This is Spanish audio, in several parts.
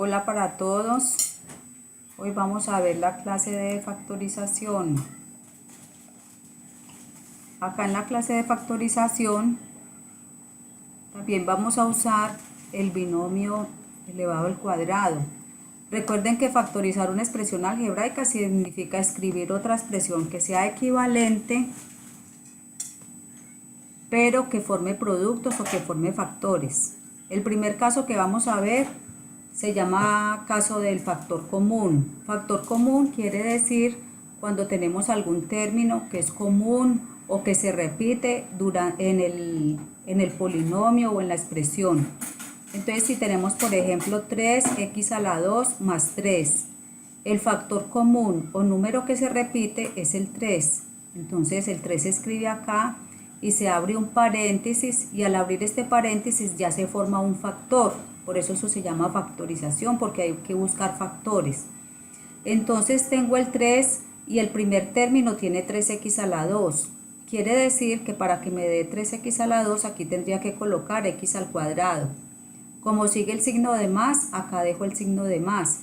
Hola para todos. Hoy vamos a ver la clase de factorización. Acá en la clase de factorización también vamos a usar el binomio elevado al cuadrado. Recuerden que factorizar una expresión algebraica significa escribir otra expresión que sea equivalente, pero que forme productos o que forme factores. El primer caso que vamos a ver se llama caso del factor común. Factor común quiere decir cuando tenemos algún término que es común o que se repite en el polinomio o en la expresión. Entonces, si tenemos, por ejemplo, 3x a la 2 más 3, el factor común o número que se repite es el 3. Entonces, el 3 se escribe acá y se abre un paréntesis, y al abrir este paréntesis ya se forma un factor. Por eso se llama factorización, porque hay que buscar factores. Entonces tengo el 3 y el primer término tiene 3x a la 2. Quiere decir que para que me dé 3x a la 2 aquí tendría que colocar x al cuadrado. Como sigue el signo de más, acá dejo el signo de más.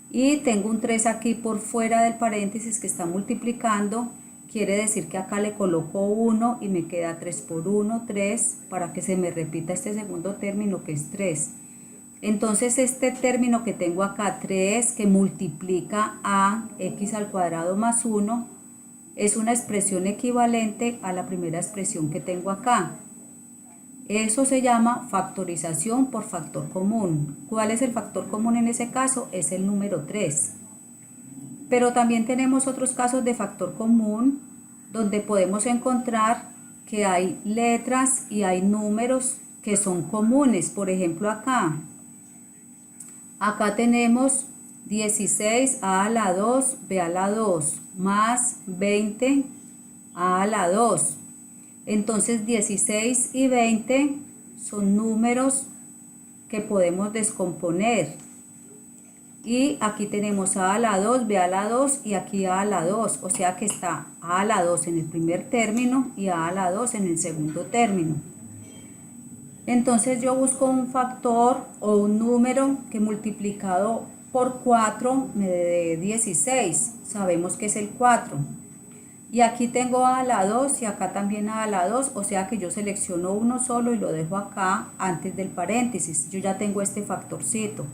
Y tengo un 3 aquí por fuera del paréntesis que está multiplicando. Quiere decir que acá le coloco 1 y me queda 3 por 1, 3, para que se me repita este segundo término que es 3. Entonces este término que tengo acá, 3, que multiplica a x al cuadrado más 1, es una expresión equivalente a la primera expresión que tengo acá. Eso se llama factorización por factor común. ¿Cuál es el factor común en ese caso? Es el número 3. Pero también tenemos otros casos de factor común donde podemos encontrar que hay letras y hay números que son comunes. Por ejemplo, acá tenemos 16a a la 2, b a la 2, más 20 a la 2. Entonces 16 y 20 son números que podemos descomponer. Y aquí tenemos a la 2, b a la 2 y aquí a la 2. O sea que está a la 2 en el primer término y a la 2 en el segundo término. Entonces yo busco un factor o un número que multiplicado por 4 me dé 16. Sabemos que es el 4. Y aquí tengo a la 2 y acá también a la 2, o sea que yo selecciono uno solo y lo dejo acá antes del paréntesis. Yo ya tengo este factorcito.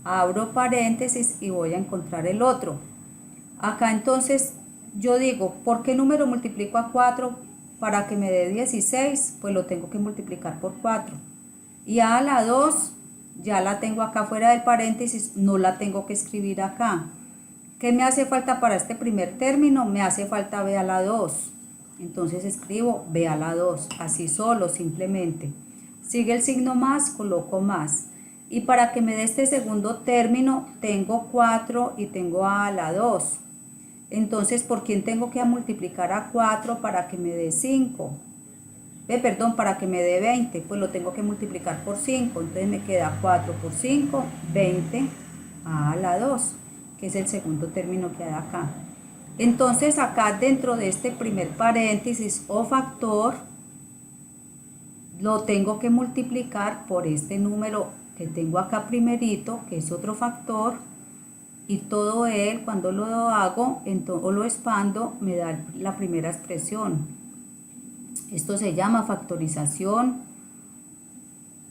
Abro paréntesis y voy a encontrar el otro. Acá entonces yo digo, ¿por qué número multiplico a 4 para que me dé 16? Pues lo tengo que multiplicar por 4. Y a la 2 ya la tengo acá fuera del paréntesis, no la tengo que escribir acá. ¿Qué me hace falta para este primer término? Me hace falta b a la 2. Entonces escribo b a la 2, así solo, simplemente. Sigue el signo más, coloco más. Y para que me dé este segundo término, tengo 4 y tengo a la 2. Entonces, ¿por quién tengo que multiplicar a 4 para que me dé 5? Para que me dé 20, pues lo tengo que multiplicar por 5. Entonces me queda 4 por 5, 20 a la 2. Que es el segundo término que hay acá. Entonces acá dentro de este primer paréntesis o factor, lo tengo que multiplicar por este número que tengo acá primerito, que es otro factor, y todo él cuando lo hago o lo expando me da la primera expresión. Esto se llama factorización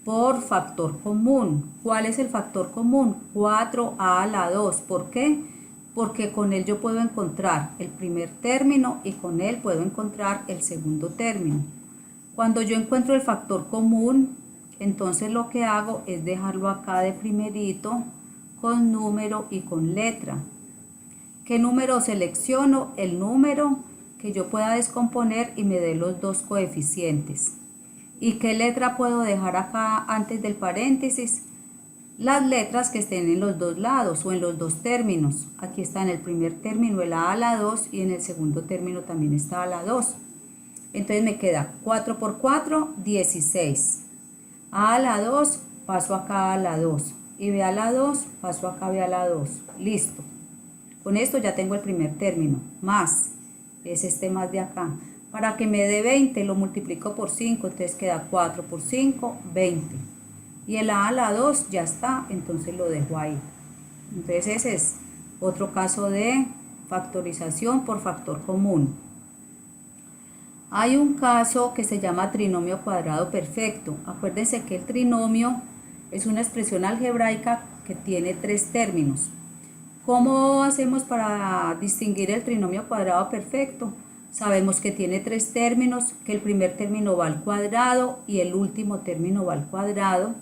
por factor común. ¿Cuál es el factor común? 4a a la 2. ¿Por qué? Porque con él yo puedo encontrar el primer término y con él puedo encontrar el segundo término. Cuando yo encuentro el factor común, entonces lo que hago es dejarlo acá de primerito con número y con letra. ¿Qué número selecciono? El número que yo pueda descomponer y me dé los dos coeficientes. ¿Y qué letra puedo dejar acá antes del paréntesis? Las letras que estén en los dos lados o en los dos términos. Aquí está en el primer término el a la 2 y en el segundo término también está a la 2. Entonces me queda 4 por 4, 16. A la 2, paso acá a la 2. Y b a la 2, paso acá b a la 2. Listo. Con esto ya tengo el primer término. Más, es este más de acá. Para que me dé 20 lo multiplico por 5, entonces queda 4 por 5, 20. y el a la 2 ya está, entonces lo dejo ahí. Entonces ese es otro caso de factorización por factor común. Hay un caso que se llama trinomio cuadrado perfecto. Acuérdense que el trinomio es una expresión algebraica que tiene tres términos. ¿Cómo hacemos para distinguir el trinomio cuadrado perfecto? Sabemos que tiene tres términos, que el primer término va al cuadrado y el último término va al cuadrado.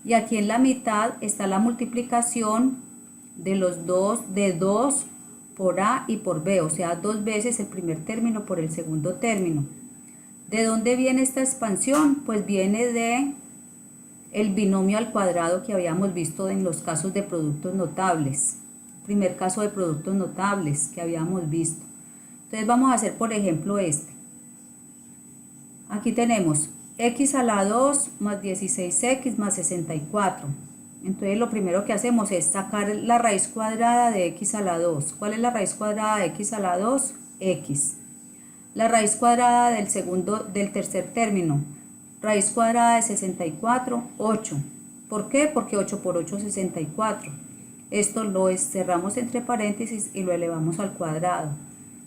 Y aquí en la mitad está la multiplicación de los dos, de 2 por a y por b, o sea, dos veces el primer término por el segundo término. ¿De dónde viene esta expansión? Pues viene de el binomio al cuadrado que habíamos visto en los casos de productos notables. Primer caso de productos notables que habíamos visto. Entonces vamos a hacer, por ejemplo, este. Aquí tenemos x a la 2 más 16x más 64. Entonces lo primero que hacemos es sacar la raíz cuadrada de x a la 2. ¿Cuál es la raíz cuadrada de x a la 2? X. La raíz cuadrada del tercer término. Raíz cuadrada de 64, 8. ¿Por qué? Porque 8 por 8 es 64. Esto lo cerramos entre paréntesis y lo elevamos al cuadrado.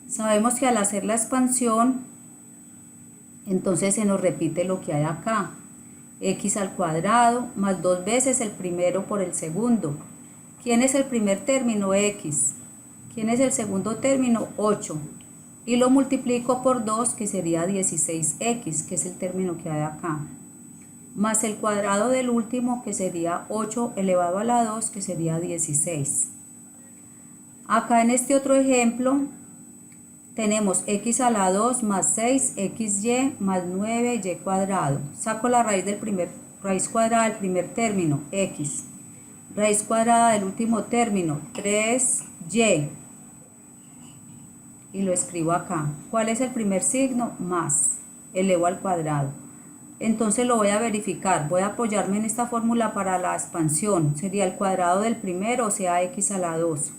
Sabemos que al hacer la expansión, entonces se nos repite lo que hay acá. X al cuadrado más dos veces el primero por el segundo. ¿Quién es el primer término? X. ¿Quién es el segundo término? 8. Y lo multiplico por 2, que sería 16x, que es el término que hay acá. Más el cuadrado del último, que sería 8 elevado a la 2, que sería 16. Acá en este otro ejemplo tenemos x a la 2 más 6xy más 9y cuadrado. Saco la raíz cuadrada del primer término, x. Raíz cuadrada del último término, 3y. Y lo escribo acá. ¿Cuál es el primer signo? Más. Elevo al cuadrado. Entonces lo voy a verificar. Voy a apoyarme en esta fórmula para la expansión. Sería el cuadrado del primero, o sea, x a la 2.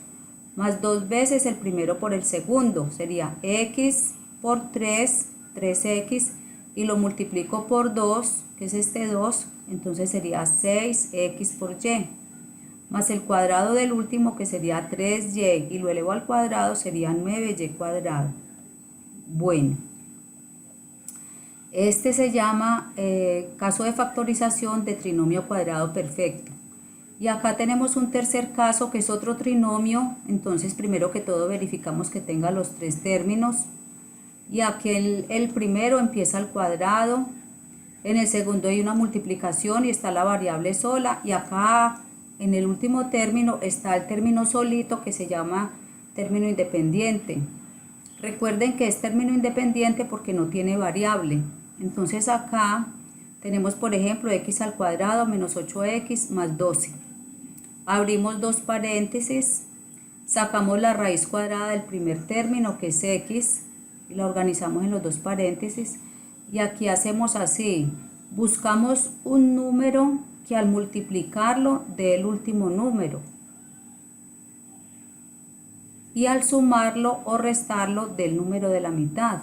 Más dos veces el primero por el segundo. Sería x por 3, 3x. Y lo multiplico por 2, que es este 2. Entonces sería 6x por y. Más el cuadrado del último, que sería 3y, y lo elevo al cuadrado, sería 9y cuadrado. Bueno, este se llama caso de factorización de trinomio cuadrado perfecto. Y acá tenemos un tercer caso, que es otro trinomio. Entonces primero que todo verificamos que tenga los tres términos. Y aquí el primero empieza al cuadrado. En el segundo hay una multiplicación y está la variable sola. Y acá en el último término está el término solito, que se llama término independiente. Recuerden que es término independiente porque no tiene variable. Entonces acá tenemos, por ejemplo, x al cuadrado menos 8x más 12. Abrimos dos paréntesis, sacamos la raíz cuadrada del primer término, que es x, y la organizamos en los dos paréntesis. Y aquí hacemos así, buscamos un número que al multiplicarlo dé el último número, y al sumarlo o restarlo del número de la mitad.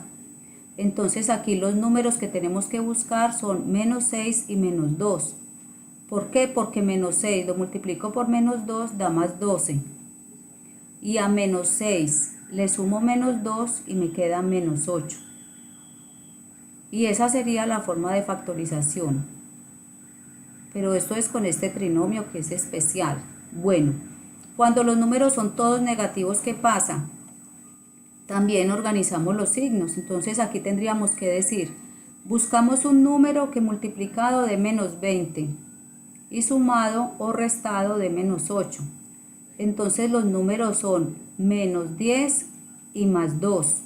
Entonces aquí los números que tenemos que buscar son menos 6 y menos 2. ¿Por qué? Porque menos 6 lo multiplico por menos 2 da más 12. Y a menos 6 le sumo menos 2 y me queda menos 8. Y esa sería la forma de factorización. Pero esto es con este trinomio, que es especial. Bueno, cuando los números son todos negativos, ¿qué pasa? También organizamos los signos. Entonces aquí tendríamos que decir, buscamos un número que multiplicado de menos 20 y sumado o restado de menos 8. Entonces los números son menos 10 y más 2.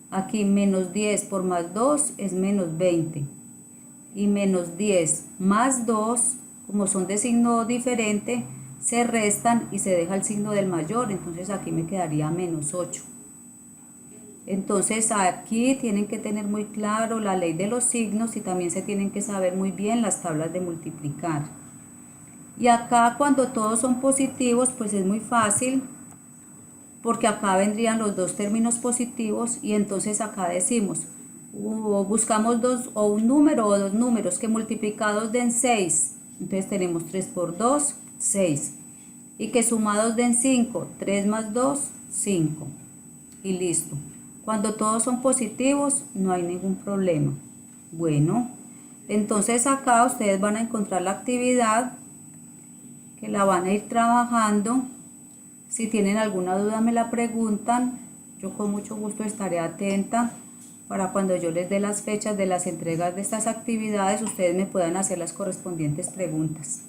Aquí menos 10 por más 2 es menos 20. Y menos 10 más 2, como son de signo diferente, se restan y se deja el signo del mayor. Entonces aquí me quedaría menos 8. Entonces aquí tienen que tener muy claro la ley de los signos y también se tienen que saber muy bien las tablas de multiplicar. Y acá cuando todos son positivos, pues es muy fácil, porque acá vendrían los dos términos positivos y entonces acá decimos, buscamos un número o dos números que multiplicados den 6 Entonces tenemos 3 por 2, 6. Y que sumados den 5. 3 más 2, 5. Y listo. Cuando todos son positivos, no hay ningún problema. Bueno, entonces acá ustedes van a encontrar la actividad que la van a ir trabajando. Si tienen alguna duda me la preguntan. Yo con mucho gusto estaré atenta para cuando yo les dé las fechas de las entregas de estas actividades, ustedes me puedan hacer las correspondientes preguntas.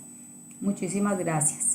Muchísimas gracias.